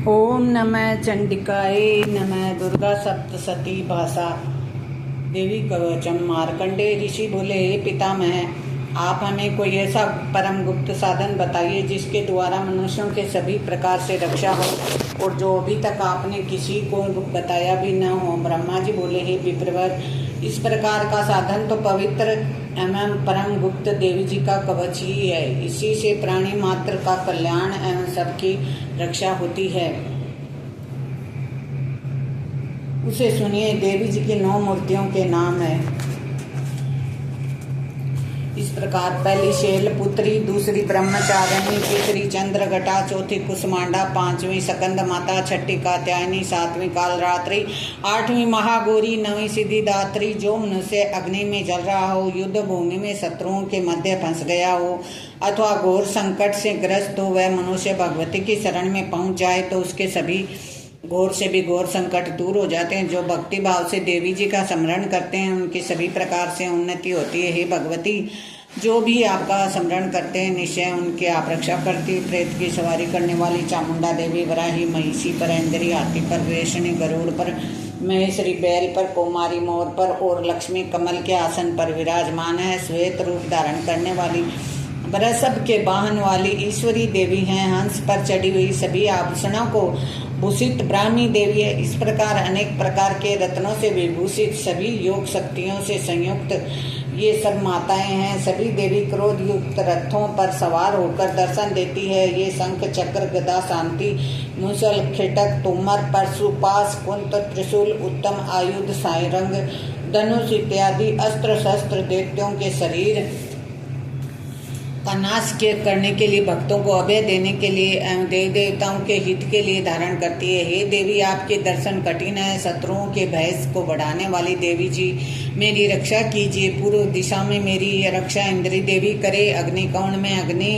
ओम नमः चंडिकाय नमः। दुर्गा सप्तशती भाषा देवी कवचम। मार्कंडेय ऋषि बोले, हे पितामह, आप हमें कोई ऐसा परम गुप्त साधन बताइए जिसके द्वारा मनुष्यों के सभी प्रकार से रक्षा हो और जो अभी तक आपने किसी को बताया भी न हो। ब्रह्मा जी बोले, हे विप्रवर, इस प्रकार का साधन तो पवित्र एवं परम गुप्त देवी जी का कवच ही है। इसी से प्राणी मात्र का कल्याण एवं सबकी रक्षा होती है। उसे सुनिए। देवी जी की 9 मूर्तियों के नाम है इस प्रकार। पहली शैलपुत्री, दूसरी ब्रह्मचारिणी, तीसरी चंद्रघटा, चौथी कुसमांडा, 5वीं सकंद माता, छठी कात्यायनी, 7वीं कालरात्रि, 8वीं महागौरी, 9वीं सिद्धिदात्री। जो मनुष्य अग्नि में जल रहा हो, युद्ध भूमि में शत्रुओं के मध्य फंस गया हो अथवा घोर संकट से ग्रस्त हो, वह मनुष्य भगवती की शरण में पहुंच जाए तो उसके सभी घोर से भी घोर संकट दूर हो जाते हैं। जो भक्ति भाव से देवी जी का स्मरण करते हैं उनकी सभी प्रकार से उन्नति होती है। हे भगवती, जो भी आपका स्मरण करते हैं निश्चय उनकी आप रक्षा करती। प्रेत की सवारी करने वाली चामुंडा देवी वराही, महिषी पर, इंद्री हाथी पर, वैष्णी गरुड़ पर, महेश्वरी बैल पर, कुमारी मोर पर और लक्ष्मी कमल के आसन पर विराजमान है। श्वेत रूप धारण करने वाली, वृषभ के वाहन वाली ईश्वरी देवी हैं। हंस पर चढ़ी हुई, सभी आभूषणों को भूषित ब्राह्मी देवी है। इस प्रकार अनेक प्रकार के रत्नों से विभूषित, सभी योग शक्तियों से संयुक्त ये सब माताएं हैं। सभी देवी क्रोध युक्त रथों पर सवार होकर दर्शन देती है। ये शंख, चक्र, गदा, शांति, मुसल, खिटक, तुमर, परशुपाश, कुंत, त्रिशूल, उत्तम आयुध, सारंग, धनुष इत्यादि अस्त्र शस्त्र दैत्यों के शरीर का नाश करने के लिए, भक्तों को अभय देने के लिए एवं देवी देवताओं के हित के लिए धारण करती है। हे देवी, आपके दर्शन कठिन है। शत्रुओं के भय को बढ़ाने वाली देवी जी, मेरी रक्षा कीजिए। पूर्व दिशा में मेरी रक्षा इंद्री देवी करे। अग्निकोण में अग्नि,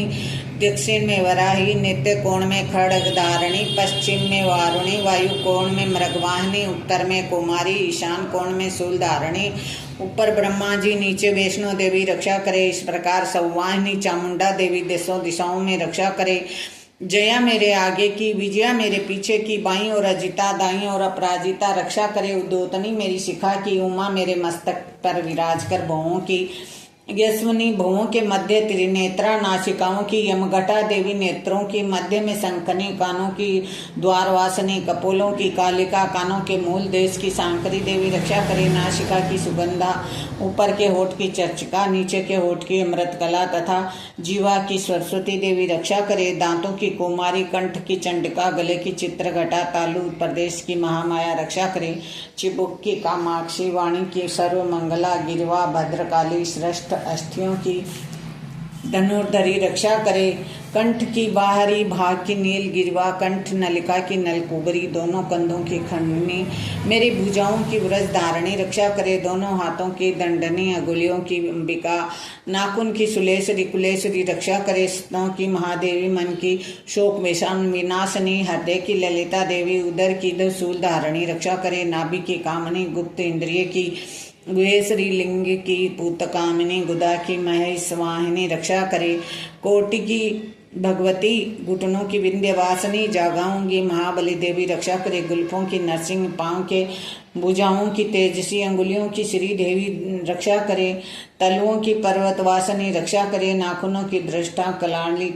दक्षिण में वराही, नित्य कोण में खड्ग धारणी, पश्चिम में वारुणी, वायु कोण में मृगवाहिनी, उत्तर में कुमारी, ईशान कोण में शूल धारणी, ऊपर ब्रह्मा जी, नीचे वैष्णो देवी रक्षा करे। इस प्रकार संवाहिनी चामुंडा देवी देशों दिशाओं में रक्षा करे। जया मेरे आगे की, विजया मेरे पीछे की, बाईं और अजिता दाईं और अपराजिता रक्षा करे। उद्योतनी मेरी शिखा की, उमा मेरे मस्तक पर विराज कर भवों की, यशवनी भवों के मध्य त्रिनेत्रा नासिकाओं की, यमघटा देवी नेत्रों की, मध्य में शंखनी कानों की, द्वारवासनी कपोलों की, कालिका कानों के मूल देश की सांकरी देवी रक्षा करे। नासिका की सुगंधा, ऊपर के होठ की चर्चिका, नीचे के होठ की अमृत कला तथा जीवा की सरस्वती देवी रक्षा करे। दांतों की कुमारी, कंठ की चंडिका, गले की चित्रघटा, तालु प्रदेश की महामाया रक्षा करे। चिबुक की कामाक्षी, वाणी की सर्वमंगला, गिरवा भद्रकाली, श्रेष्ठ अस्थियों की धनुर्धरी रक्षा करे। कंठ की बाहरी भाग की नील गिरवा, कंठ नलिका की नलकुबरी, दोनों कंधों की खंडनी, मेरी भुजाओं की व्रज धारणी रक्षा करे। दोनों हाथों की दंडनी, अंगुलियों की अंबिका, नाखून की सुलेश्वरी कुलेश्वरी रक्षा करे। स्तनों की महादेवी, मन की शोक विनाशनी, हृदय की ललिता देवी, उदर की शूल धारणी रक्षा करे। नाभि की कामनी, गुप्त इंद्रिय की गुहेश्वरी, लिंग की पूतकामिनी, गुदा की महेशवाहिनी रक्षा करे। कोटि की भगवती, घुटनों की विंध्यवासिनी, जागाओं की महाबली देवी रक्षा करे। गुल्फों की नरसिंह, पांव के भुजाओं की तेजसी, अंगुलियों की श्री देवी रक्षा करे। तलुओं की पर्वतवासिनी रक्षा करे। नाखूनों की दृष्टा, कलाली,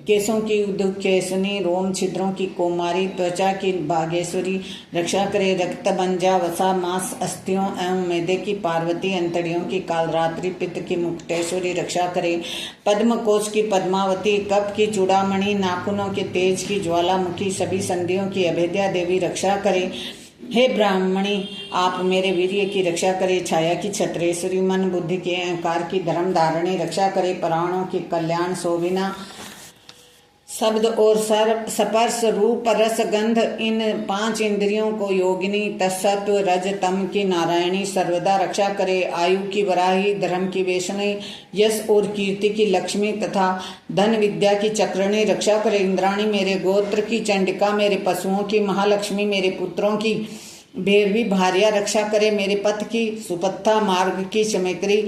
केसों की उद्केशनी, रोम छिद्रों की कुमारी, त्वचा की भागेश्वरी रक्षा करे। रक्त बंजा, वसा, मांस, अस्थियों एवं मैदे की पार्वती, अंतड़ियों की कालरात्रि, पित्त की मुक्तेश्वरी रक्षा करे। पद्म कोश की पद्मावती, कप की चूड़ामणि, नाखूनों के तेज की ज्वालामुखी, सभी संधियों की अभेद्या देवी रक्षा करे। हे ब्राह्मणी, आप मेरे वीर्य की रक्षा करे। छाया की छत्रेश्वरी, मन बुद्धि के अहंकार की धर्म धारणी रक्षा करे। प्राणों की कल्याण शोभिना, शब्द और स्पर्श, रूप, रस, गंध, इन 5 इंद्रियों को योगिनी, तत्सत्व रज तम की नारायणी सर्वदा रक्षा करे। आयु की वराही, धर्म की वैष्णवी, यश और कीर्ति की लक्ष्मी तथा धन विद्या की चक्रणी रक्षा करे। इंद्राणी मेरे गोत्र की, चंडिका मेरे पशुओं की, महालक्ष्मी मेरे पुत्रों की, भैरवी भार्या रक्षा करे। मेरे पथ की, सुपत्था मार्ग की चमकरी,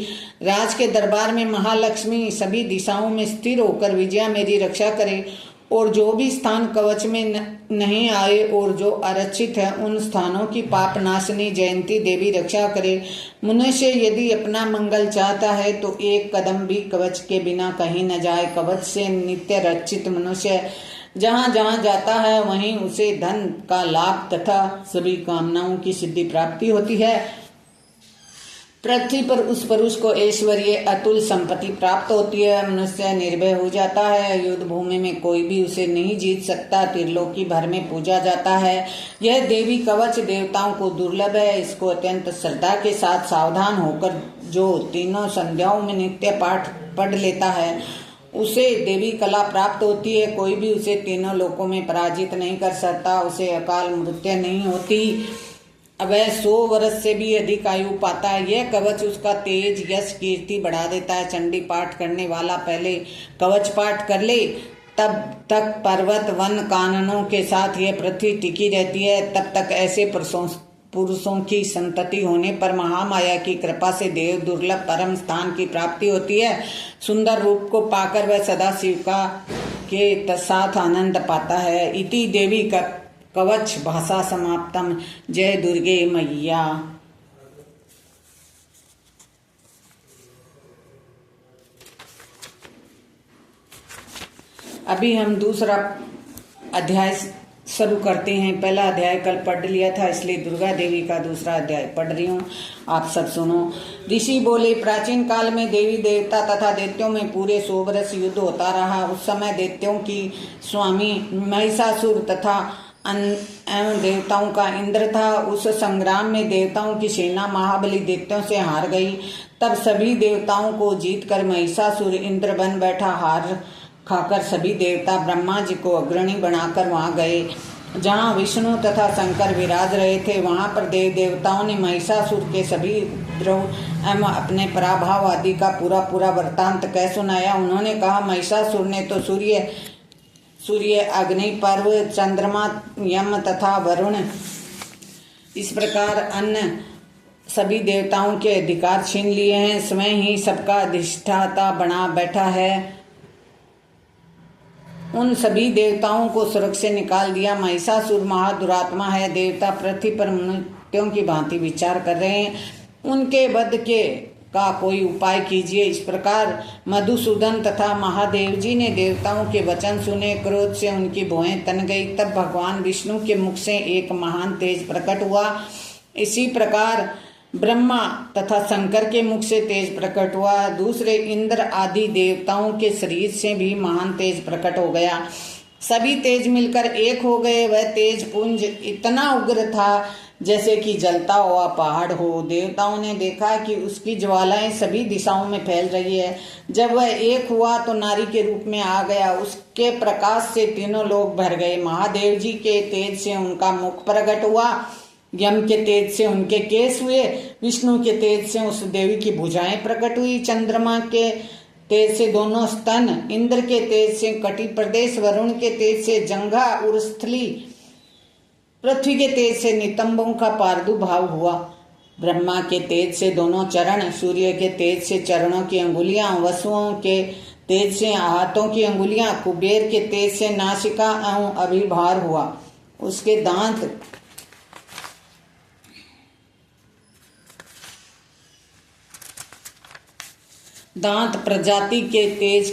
राज के दरबार में महालक्ष्मी सभी दिशाओं में स्थिर होकर विजया मेरी रक्षा करे। और जो भी स्थान कवच में नहीं आए और जो आरक्षित है उन स्थानों की पाप नाशनी जयंती देवी रक्षा करे। मनुष्य यदि अपना मंगल चाहता है तो एक कदम भी कवच के बिना कहीं न जाए। कवच से नित्य रक्षित मनुष्य जहाँ जहाँ जाता है वहीं उसे धन का लाभ तथा सभी कामनाओं की सिद्धि प्राप्ति होती है। पृथ्वी पर उस पुरुष को ऐश्वर्य अतुल संपत्ति प्राप्त होती है। मनुष्य निर्भय हो जाता है। युद्ध भूमि में कोई भी उसे नहीं जीत सकता। त्रिलोकी भर में पूजा जाता है। यह देवी कवच देवताओं को दुर्लभ है। इसको अत्यंत श्रद्धा के साथ सावधान होकर जो तीनों संध्याओं में नित्य पाठ पढ़ लेता है उसे देवी कला प्राप्त होती है। कोई भी उसे तीनों लोकों में पराजित नहीं कर सकता। उसे अकाल मृत्यु नहीं होती। वह 100 वर्ष से भी अधिक आयु पाता है। यह कवच उसका तेज यश कीर्ति बढ़ा देता है। चंडी पाठ करने वाला पहले कवच पाठ कर ले तब तक पर्वत वन काननों के साथ यह पृथ्वी टिकी रहती है। तब तक ऐसे पुरुषों की संतति होने पर महामाया की कृपा से देव दुर्लभ परम स्थान की प्राप्ति होती है। सुंदर रूप को पाकर वह सदा शिव का के साथ आनंद पाता है। इति देवी का कवच भाषा समाप्तम। जय दुर्गे मैया। अभी हम दूसरा अध्याय शुरू करते हैं। पहला अध्याय कल पढ़ लिया था इसलिए दुर्गा देवी का दूसरा अध्याय पढ़ रही हूँ, आप सब सुनो। ऋषि बोले, प्राचीन काल में देवी देवता तथा दैत्यों में पूरे 100 वर्ष युद्ध होता रहा। उस समय दैत्यों की स्वामी महिषासुर तथा एवं देवताओं का इंद्र था। उस संग्राम में देवताओं की सेना महाबली दैत्यों से हार गई। तब सभी देवताओं को जीतकर महिषासुर इंद्र बन बैठा। हार खाकर सभी देवता ब्रह्मा जी को अग्रणी बनाकर वहां गए जहां विष्णु तथा शंकर विराज रहे थे। वहां पर देव देवताओं ने महिषासुर के सभी उपद्रव एवं अपने पराभव आदि का पूरा वृत्तांत कह सुनाया। उन्होंने कहा, महिषासुर ने तो सूर्य अग्नि पर्व चंद्रमा यम तथा वरुण इस प्रकार अन्य सभी देवताओं के अधिकार छीन लिए हैं। स्वयं ही सबका अधिष्ठाता बना बैठा है। उन सभी देवताओं को स्वर्ग से निकाल दिया। महिषासुर महादुरात्मा है। देवता पृथ्वी पर मनुष्यों की भांति विचार कर रहे हैं। उनके वध के का कोई उपाय कीजिए। इस प्रकार मधुसूदन तथा महादेव जी ने देवताओं के वचन सुने। क्रोध से उनकी भौहें तन गई। तब भगवान विष्णु के मुख से एक महान तेज प्रकट हुआ। इसी प्रकार ब्रह्मा तथा शंकर के मुख से तेज प्रकट हुआ। दूसरे इंद्र आदि देवताओं के शरीर से भी महान तेज प्रकट हो गया। सभी तेज मिलकर एक हो गए। वह तेज पुंज इतना उग्र था जैसे कि जलता हुआ पहाड़ हो। देवताओं ने देखा कि उसकी ज्वालाएं सभी दिशाओं में फैल रही है। जब वह एक हुआ तो नारी के रूप में आ गया। उसके प्रकाश से तीनों लोग भर गए। महादेव जी के तेज से उनका मुख प्रकट हुआ। यम के तेज से उनके केस हुए। विष्णु के तेज से उस देवी की भुजाएं प्रकट हुई। चंद्रमा के तेज से दोनों स्तन, इंद्र के तेज से कटी प्रदेश, वरुण के तेज से जंघा उरस्थली, पृथ्वी के तेज से नितंबों का प्रादुर्भाव हुआ। ब्रह्मा के तेज से दोनों चरण, सूर्य के तेज से चरणों की अंगुलियां, वसुओं के तेज से हाथों की अंगुलियां, कुबेर के तेज से नासिका एवं अभिभार हुआ। उसके दांत प्रजापति के तेज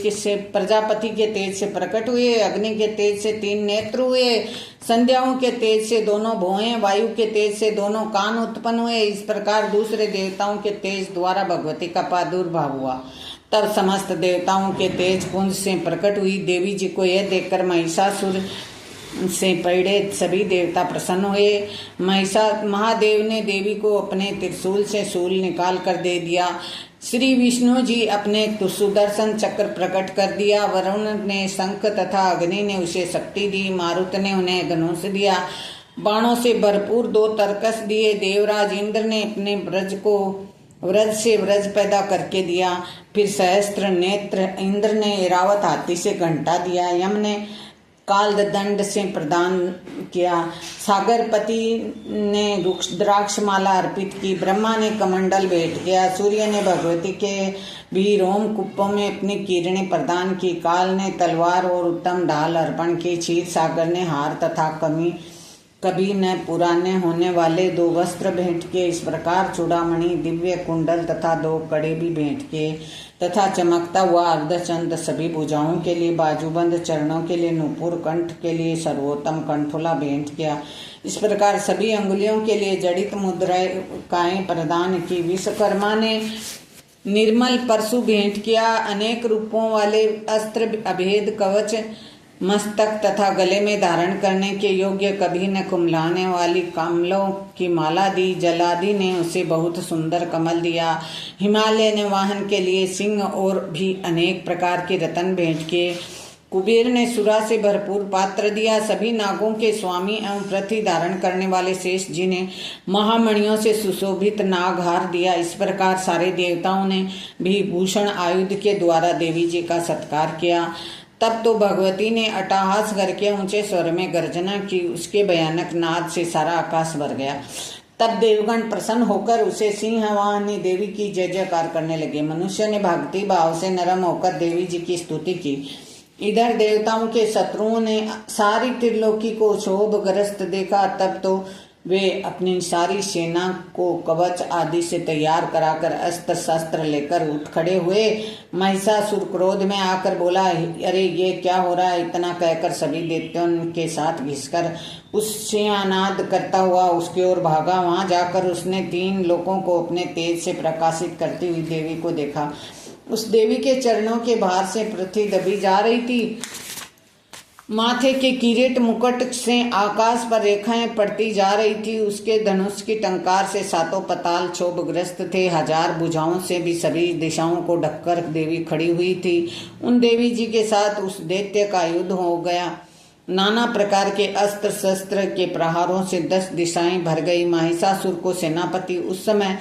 से प्रकट हुए। अग्नि के तेज से 3 नेत्र हुए। संध्याओं के तेज से दोनों भौहें, वायु के तेज से दोनों कान उत्पन्न हुए। इस प्रकार दूसरे देवताओं के तेज द्वारा भगवती का प्रादुर्भाव हुआ। तब समस्त देवताओं के तेज पुंज से प्रकट हुई। देवी जी को यह देखकर महिषासुर से पीड़े सभी देवता प्रसन्न हुए। महादेव ने देवी को अपने त्रिशूल से शूल निकाल कर दे दिया। श्री विष्णु जी अपने सुदर्शन चक्र प्रकट कर दिया। वरुण ने शंख तथा अग्नि ने उसे शक्ति दी। मारुत ने उन्हें धनुष दिया। बाणों से भरपूर 2 तरकस दिए। देवराज इंद्र ने अपने व्रज से व्रज पैदा करके दिया। फिर सहस्त्र नेत्र इंद्र ने ऐरावत हाथी से घंटा दिया। यम ने काल दंड से प्रदान किया। सागरपति ने रुद्राक्षमाला अर्पित की। ब्रह्मा ने कमंडल भेंट किया। सूर्य ने भगवती के भी रोम कुप्पों में अपनी किरणें प्रदान की। काल ने तलवार और उत्तम ढाल अर्पण की। क्षीर सागर ने हार तथा कभी न पुराने होने वाले 2 वस्त्र भेंट किए। इस प्रकार चूड़ामणि, दिव्य कुंडल तथा 2 कड़े भी भेंट किए तथा चमकता हुआ अर्धचंद्र, सभी भुजाओं के लिए बाजूबंद, चरणों के लिए नूपुर, कंठ के लिए सर्वोत्तम कंठोला भेंट किया। इस प्रकार सभी अंगुलियों के लिए जड़ित मुद्राएं प्रदान की। विश्वकर्मा ने निर्मल परशु भेंट किया। अनेक रूपों वाले अस्त्र, अभेद कवच, मस्तक तथा गले में धारण करने के योग्य, कभी न कुम्हलाने वाली कमलों की माला दी। जलादि ने उसे बहुत सुंदर कमल दिया। हिमालय ने वाहन के लिए सिंह और भी अनेक प्रकार के रत्न भेंट किए। कुबेर ने सुरा से भरपूर पात्र दिया। सभी नागों के स्वामी एवं पृथ्वी धारण करने वाले शेष जी ने महामणियों से सुशोभित नागहार दिया। इस प्रकार सारे देवताओं ने भी भूषण आयुध के द्वारा देवी जी का सत्कार किया। तब तो भगवती ने अट्टहास करके ऊंचे स्वर में गर्जना की। उसके भयानक नाद से सारा आकाश भर गया। तब देवगण प्रसन्न होकर उसे सिंहवाहिनी देवी की जय जयकार करने लगे। मनुष्य ने भक्ति भाव से नरम होकर देवी जी की स्तुति की। इधर देवताओं के शत्रुओं ने सारी त्रिलोकी को क्षोभग्रस्त देखा। तब तो वे अपनी सारी सेना को कवच आदि से तैयार कराकर अस्त्र शस्त्र लेकर उठ खड़े हुए। महिषासुर क्रोध में आकर बोला, अरे ये क्या हो रहा है? इतना कहकर सभी दैत्यों के साथ घिसकर उससे आनाद करता हुआ उसकी ओर भागा। वहां जाकर उसने 3 लोकों को अपने तेज से प्रकाशित करती हुई देवी को देखा। उस देवी के चरणों के भार से पृथ्वी दबी जा रही थी। माथे के किरीट मुकुट से आकाश पर रेखाएं पड़ती जा रही थी। उसके धनुष की टंकार से 7 पताल क्षोभग्रस्त थे। 1000 भुजाओं से भी सभी दिशाओं को ढककर देवी खड़ी हुई थी। उन देवी जी के साथ उस दैत्य का युद्ध हो गया। नाना प्रकार के अस्त्र शस्त्र के प्रहारों से 10 दिशाएं भर गई। महिषासुर को सेनापति उस समय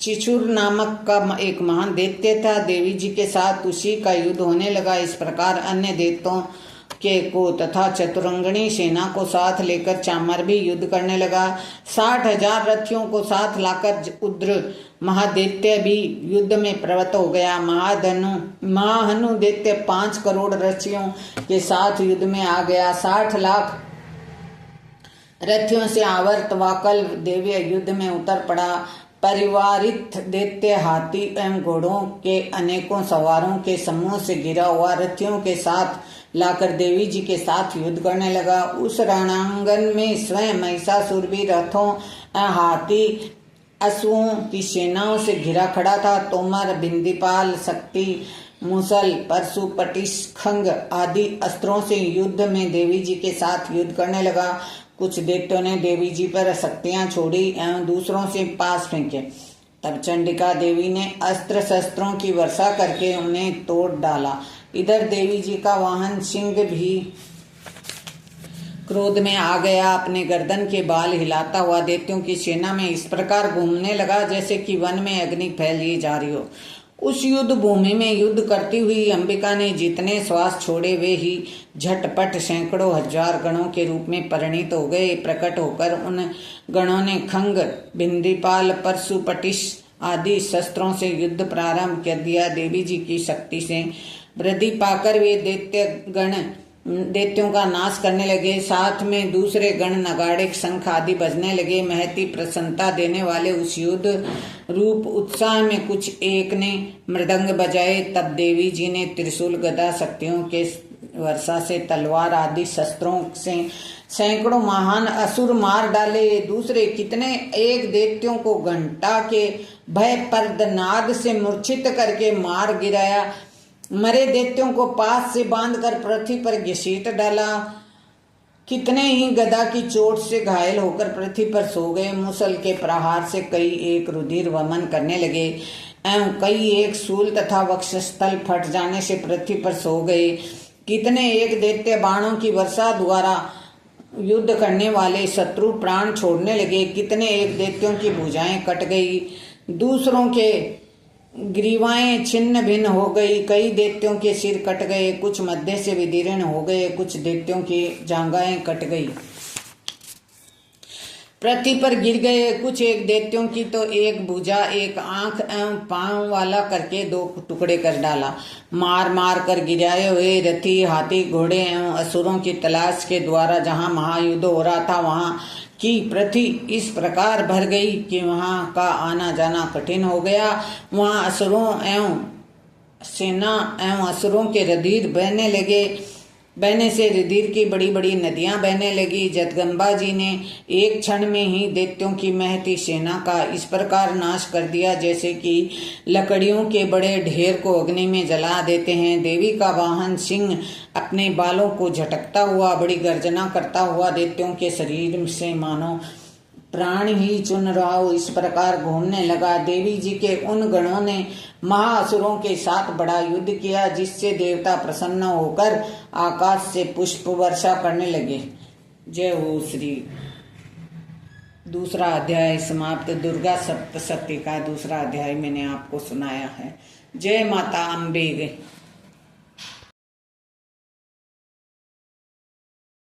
चिचुर नामक का एक महान दैत्य था। देवी जी के साथ उसी का युद्ध होने लगा। इस प्रकार अन्य दैत्यों के को तथा चतुरंगणी सेना को साथ लेकर चामर भी युद्ध करने लगा। 60,000 रथियों को साथ लाकर उद्र महादैत्य भी युद्ध में प्रवृत्त हो गया। महाहनु दैत्य 5 करोड़ रथियों के साथ युद्ध में आ गया। 60 लाख रथियों से आवर्त वाकल देव्य युद्ध में उतर पड़ा। परिवारित दैत्य हाथी एवं घोड़ों के अनेकों सवारों के समूह से घिरा हुआ रथियों के साथ लाकर देवी जी के साथ युद्ध करने लगा। उस रणांगन में स्वयं महिषासुर भी रथों, हाथी, अश्वों की सेनाओं से घिरा खड़ा था। तोमर, बिंदीपाल, शक्ति, मुसल, परशु, पटिश, खंग आदि अस्त्रों से युद्ध में देवी जी के साथ युद्ध करने लगा। कुछ दैत्यों ने देवी जी पर शक्तियां छोड़ी एवं दूसरों से पास फेंके। तब चंडिका देवी ने अस्त्र शस्त्रों की वर्षा करके उन्हें तोड़ डाला। इधर देवी जी का वाहन सिंह भी क्रोध में आ गया। अपने गर्दन के बाल हिलाता हुआ दैत्यों की सेना में इस प्रकार घूमने लगा जैसे कि वन में अग्नि फैली जा रही हो। उस युद्ध भूमि में युद्ध करती हुई अंबिका ने जितने श्वास छोड़े वे ही झटपट सैकड़ों हजार गणों के रूप में परिणित हो गए। प्रकट होकर उन गणों ने खंग, बिंदीपाल, परशु, पटिश आदि शस्त्रों से युद्ध प्रारंभ कर दिया। देवी जी की शक्ति से वृद्धि पाकर वे दैत्यों का नाश करने लगे। साथ में दूसरे गण नगाड़े, शंख आदि बजने लगे। महती प्रसन्नता देने वाले उस युद्ध रूप उत्साह में कुछ एक ने मृदंग बजाए। तब देवी जी ने त्रिशूल, गदा, शक्तियों के वर्षा से, तलवार आदि शस्त्रों से सैकड़ों महान असुर मार डाले। दूसरे कितने एक दैत्यों को घंटा के भय पर्दनाद से मूर्छित करके मार गिराया। मरे दैत्यों को पास से बांधकर पृथ्वी पर घसीट डाला। कितने ही गदा की चोट से घायल होकर पृथ्वी पर सो गए। मुसल के प्रहार से कई एक रुधिर वमन करने लगे एवं कई एक शूल तथा वक्षस्थल फट जाने से पृथ्वी पर सो गए। कितने एक दैत्य बाणों की वर्षा द्वारा युद्ध करने वाले शत्रु प्राण छोड़ने लगे। कितने एक दैत्यों की भुजाएं कट गई। दूसरों के ग्रीवाएं छिन्न भिन्न हो गई, कई दैत्यों के सिर कट गए, कुछ मध्य से विदीर्ण हो गए, कुछ दैत्यों की जांघाएं कट गई, पृथ्वी पर गिर गए। कुछ एक दैत्यों की तो एक भुजा, एक आंख एवं पांव वाला करके 2 टुकड़े कर डाला। मार मार कर गिराए हुए रथी, हाथी, घोड़े एवं असुरों की तलाश के द्वारा जहां महायुद्ध हो रहा था वहां की पृथ्वी इस प्रकार भर गई कि वहां का आना जाना कठिन हो गया। वहां असुरों एवं सेना एवं असुरों के रुधिर बहने से रुधिर की बड़ी बड़ी नदियां बहने लगी। जगदम्बा जी ने एक क्षण में ही दैत्यों की महती सेना का इस प्रकार नाश कर दिया जैसे कि लकड़ियों के बड़े ढेर को अग्नि में जला देते हैं। देवी का वाहन सिंह अपने बालों को झटकता हुआ बड़ी गर्जना करता हुआ दैत्यों के शरीर से मानो प्राण ही चुन रहा हो इस प्रकार घूमने लगा। देवी जी के उन गणों ने महाअसुरों के साथ बड़ा युद्ध किया, जिससे देवता प्रसन्न होकर आकाश से पुष्प वर्षा करने लगे। जय हो श्री। दूसरा अध्याय समाप्त। दुर्गा सप्तशती का दूसरा अध्याय मैंने आपको सुनाया है। जय माता अम्बे।